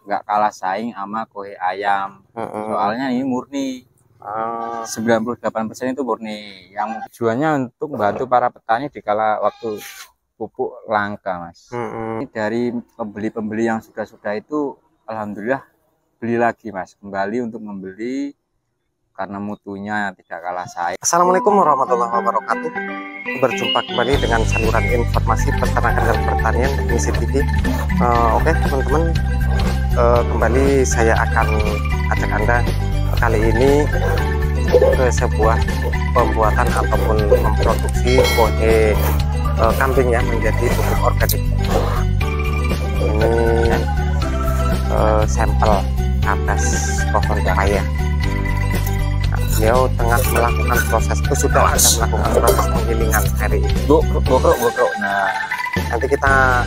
nggak kalah saing sama kue ayam. Soalnya ini murni. 98% itu murni. Yang tujuannya untuk membantu para petani di kala waktu pupuk langka, Mas. Ini dari pembeli-pembeli yang sudah itu, alhamdulillah beli lagi, Mas. Kembali untuk membeli karena mutunya tidak kalah saing. Assalamualaikum warahmatullahi wabarakatuh. Berjumpa kembali dengan saluran informasi peternakan dan pertanian Misi TV. Oke teman-teman, kembali saya akan ajak Anda kali ini ke sebuah pembuatan ataupun memproduksi kue kambing ya menjadi pupuk organik. Ini sampel atas pohon pepaya. Beliau tengah melakukan proses itu, sudah melakukan proses penggilingan hari ini. Bokrok. Nah, nanti kita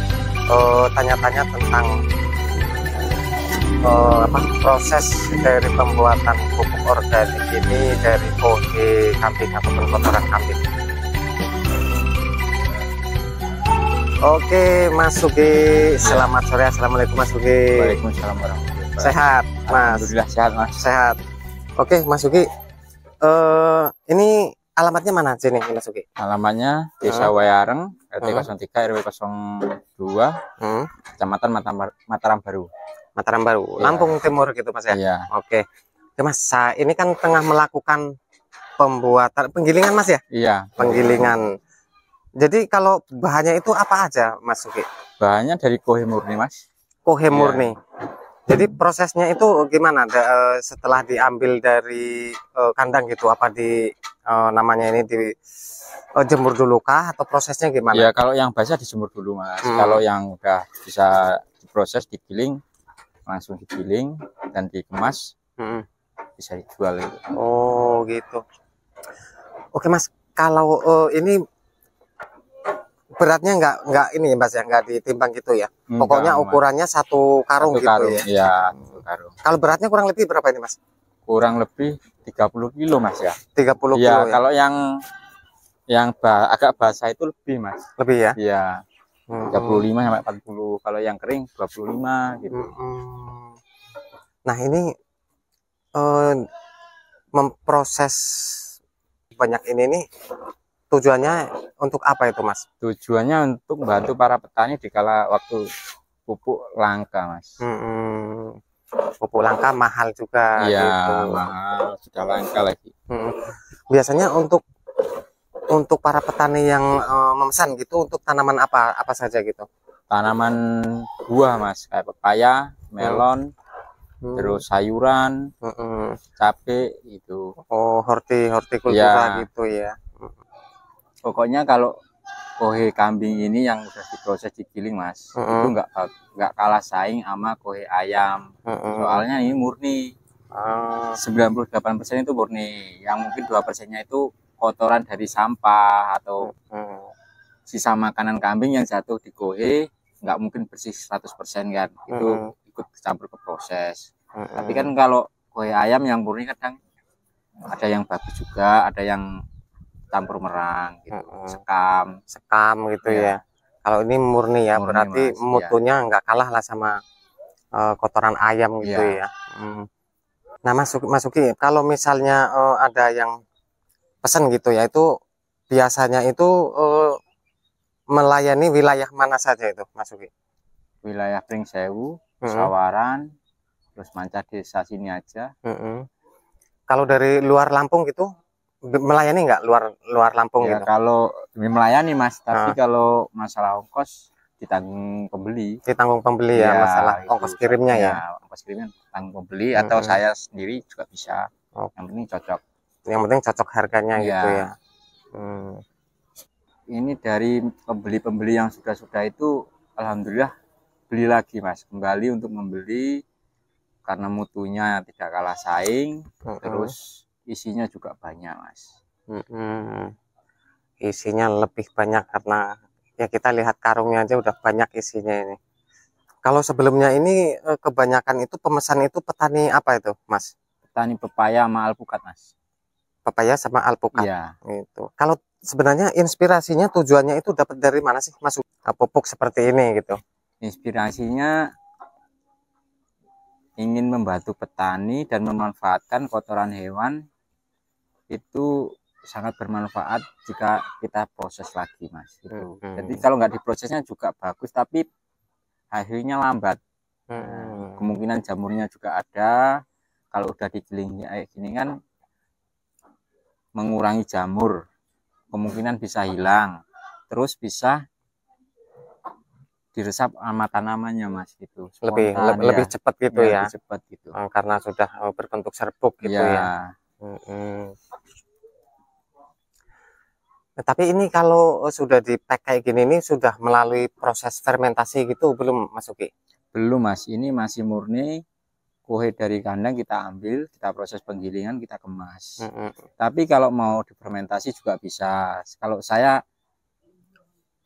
tanya-tanya tentang proses dari pembuatan pupuk organik ini dari kue kambing ataupun kotoran kambing. Oke, Mas Sugi, selamat sore. Assalamualaikum Mas Sugi. Waalaikumsalam warahmatullahi wabarakatuh. Sehat, Mas? Alhamdulillah sehat, Mas. Sehat. Oke, Mas Sugi. Ini alamatnya mana sini, Mas Sugi? Alamatnya Desa Wayareng, RT 03 RW 02, Kecamatan Mataram Baru. Mataram Baru, ya. Lampung Timur gitu, Mas ya? Iya. Oke. Oke, Mas, ini kan tengah melakukan pembuatan penggilingan, Mas ya? Iya. Penggilingan. Jadi kalau bahannya itu apa aja, Mas Sugi? Bahannya dari kue murni, Mas. Kue murni. Jadi prosesnya itu gimana? Setelah diambil dari kandang gitu, apa di namanya ini di jemur dulu kah atau prosesnya gimana? Ya kalau yang basah dijemur dulu, Mas. Kalau yang udah bisa diproses, digiling, langsung digiling dan dikemas, bisa dijual gitu. Oh gitu. Oke Mas, kalau ini beratnya nggak ini Mas ya, nggak ditimbang gitu ya? Pokoknya ukurannya satu karung gitu karung, ya? Iya, satu karung. Kalau beratnya kurang lebih berapa ini Mas? Kurang lebih 30 kilo Mas ya. 30 ya, kilo ya? Kalau yang agak basah itu lebih Mas. Lebih ya? Iya. 35 sampai 40. Kalau yang kering 25 gitu. Nah ini memproses banyak ini nih tujuannya untuk apa itu Mas? Tujuannya untuk membantu para petani di kala waktu pupuk langka Mas. Pupuk langka mahal juga. Iya gitu. Mahal, sudah langka lagi. Biasanya untuk para petani yang memesan gitu, untuk tanaman apa saja gitu? Tanaman buah Mas, kayak pepaya, melon, terus sayuran, cabe itu. Oh, hortikultura gitu ya. Pokoknya kalau kue kambing ini yang udah diproses digiling Mas, itu nggak kalah saing sama kue ayam. Soalnya ini murni. 98% itu murni. Yang mungkin 2%-nya itu kotoran dari sampah atau sisa makanan kambing yang jatuh di kue, nggak mungkin bersih 100% kan. Itu ikut campur ke proses. Tapi kan kalau kue ayam yang murni kadang ada yang bagus juga, ada yang campur merang gitu, sekam gitu ya. Kalau ini murni ya, murni, berarti Mas, mutunya nggak kalah lah sama kotoran ayam gitu ya. Nah Mas Suki, kalau misalnya ada yang pesan gitu ya, itu biasanya itu melayani wilayah mana saja itu Mas Suki? Wilayah Pringsewu, Sawaran, terus manca desa sini aja. Kalau dari luar Lampung gitu melayani nggak, luar Lampung ya, gitu? Kalau melayani Mas, tapi kalau masalah ongkos ditanggung pembeli. Ditanggung pembeli ya, masalah ongkos kirimnya ya. Ongkos kirimnya tanggung pembeli atau saya sendiri juga bisa. Yang penting cocok. Yang penting cocok harganya gitu ya. Ini dari pembeli-pembeli yang sudah itu, alhamdulillah beli lagi Mas, kembali untuk membeli karena mutunya tidak kalah saing, terus isinya juga banyak Mas. Isinya lebih banyak karena ya kita lihat karungnya aja udah banyak isinya ini. Kalau sebelumnya ini kebanyakan itu pemesan itu petani apa itu Mas? Petani pepaya sama alpukat Mas. Pepaya sama alpukat. Iya. Itu. Kalau sebenarnya inspirasinya, tujuannya itu dapat dari mana sih Mas? Pupuk seperti ini gitu. Inspirasinya ingin membantu petani dan memanfaatkan kotoran hewan itu sangat bermanfaat jika kita proses lagi, Mas. Gitu. Jadi kalau nggak diprosesnya juga bagus, tapi hasilnya lambat. Kemungkinan jamurnya juga ada. Kalau udah digiling kayak gini kan mengurangi jamur, kemungkinan bisa hilang. Terus bisa diresap sama tanamannya, Mas. Gitu. Lebih cepat gitu ya. Lebih cepat gitu. Karena sudah berbentuk serbuk gitu ya. Nah, tapi ini kalau sudah di-pack kayak gini ini sudah melalui proses fermentasi gitu belum, Mas Uki? Belum, Mas. Ini masih murni kohe dari kandang, kita ambil, kita proses penggilingan, kita kemas. Tapi kalau mau difermentasi juga bisa.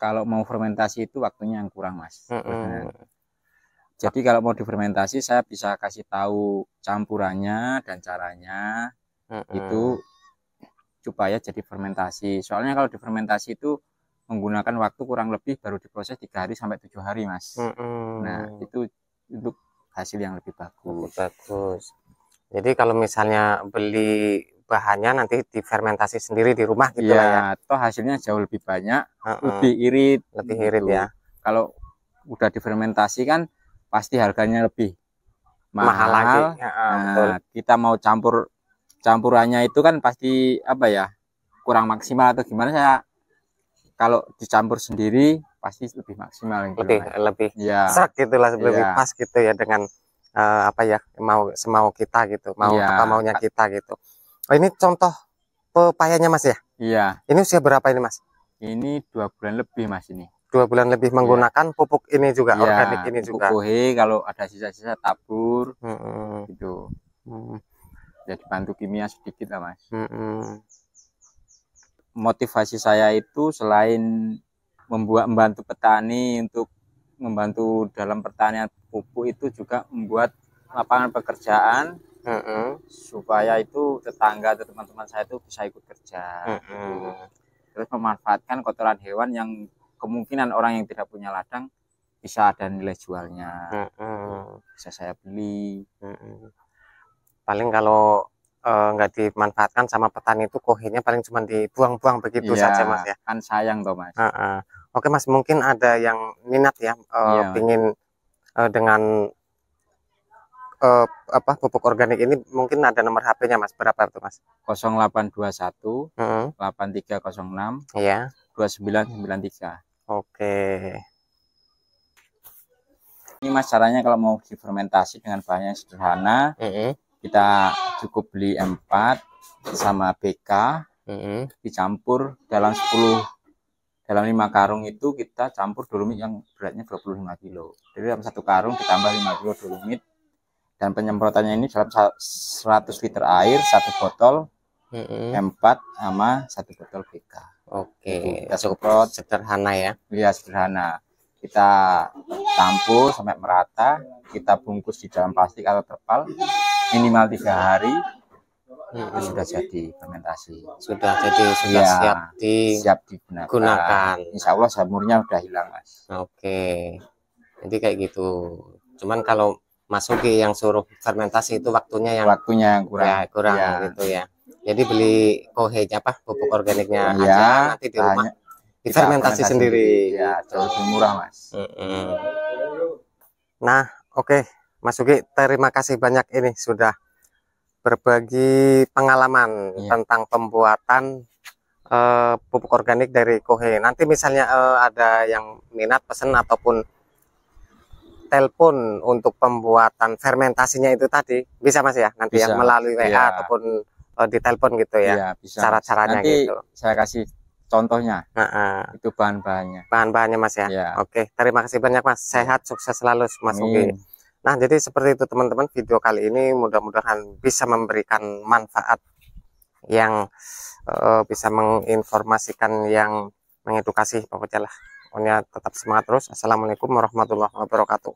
Kalau mau fermentasi itu waktunya yang kurang, Mas. Jadi kalau mau difermentasi saya bisa kasih tahu campurannya dan caranya. Itu supaya jadi fermentasi. Soalnya kalau difermentasi itu menggunakan waktu kurang lebih baru diproses 3 hari sampai 7 hari, Mas. Nah, itu untuk hasil yang lebih bagus. Jadi kalau misalnya beli bahannya nanti difermentasi sendiri di rumah gitu ya. Toh hasilnya jauh lebih banyak, lebih irit gitu. Ya. Kalau udah difermentasi kan pasti harganya lebih mahal lagi. Nah, kita mau campurannya itu kan pasti kurang maksimal atau gimana. Saya kalau dicampur sendiri pasti lebih maksimal gitu, lebih serak gitulah, lebih pas gitu ya dengan semau kita gitu, apa maunya kita gitu. Oh, ini contoh pepayanya, Mas ya? Iya. Ini usia berapa ini, Mas? Ini 2 bulan lebih, Mas. Ini 2 bulan lebih menggunakan pupuk ini juga, organik ini juga. Kohe, kalau ada sisa-sisa tabur gitu. Jadi bantu kimia sedikit lah, Mas. Motivasi saya itu selain membantu petani untuk membantu dalam pertanian pupuk, itu juga membuat lapangan pekerjaan supaya itu tetangga atau teman-teman saya itu bisa ikut kerja. Terus memanfaatkan kotoran hewan yang kemungkinan orang yang tidak punya ladang bisa ada nilai jualnya, bisa saya beli. Paling kalau nggak dimanfaatkan sama petani itu kohenya paling cuma dibuang-buang begitu saja, Mas ya. Kan sayang toh, Mas. Oke, Mas, mungkin ada yang minat ya, pingin dengan pupuk organik ini, mungkin ada nomor HP-nya, Mas. Berapa tuh, Mas? 0821 8306 2993. Oke. Ini, Mas, caranya kalau mau difermentasi dengan bahan yang sederhana, kita cukup beli M4 sama BK, dicampur dalam 5 karung itu kita campur dolomit yang beratnya 25 kilo. Jadi dalam 1 karung ditambah 5 kilo dolomit, dan penyemprotannya ini dalam 100 liter air, 1 botol M4 sama 1 botol BK. Oke, kita semprot sederhana ya. Iya, sederhana. Kita campur sampai merata, kita bungkus di dalam plastik atau terpal minimal 3 hari. Itu sudah jadi fermentasi. Sudah siap digunakan. Insya Allah jamurnya udah hilang, Mas. Oke, jadi kayak gitu. Cuman kalau Mas Uki yang suruh fermentasi itu waktunya yang kurang gitu ya. Jadi beli kohe pupuk organiknya aja, nanti di rumah difermentasi sendiri. Ya, jauh lebih murah, Mas. Nah, oke, Mas Uki, terima kasih banyak ini sudah berbagi pengalaman tentang pembuatan pupuk organik dari kohe. Nanti misalnya ada yang minat pesen ataupun telepon untuk pembuatan fermentasinya itu tadi, bisa, Mas ya? Nanti bisa, melalui WA ataupun di telepon gitu ya. Cara-caranya gitu. Saya kasih contohnya. Itu bahan-bahannya. Bahan-bahannya, Mas ya. Oke, terima kasih banyak, Mas. Sehat, sukses selalu, Mas Uki. Nah, jadi seperti itu teman-teman, video kali ini mudah-mudahan bisa memberikan manfaat yang bisa menginformasikan, yang mengedukasi. Pokoknya tetap semangat terus. Assalamualaikum warahmatullahi wabarakatuh.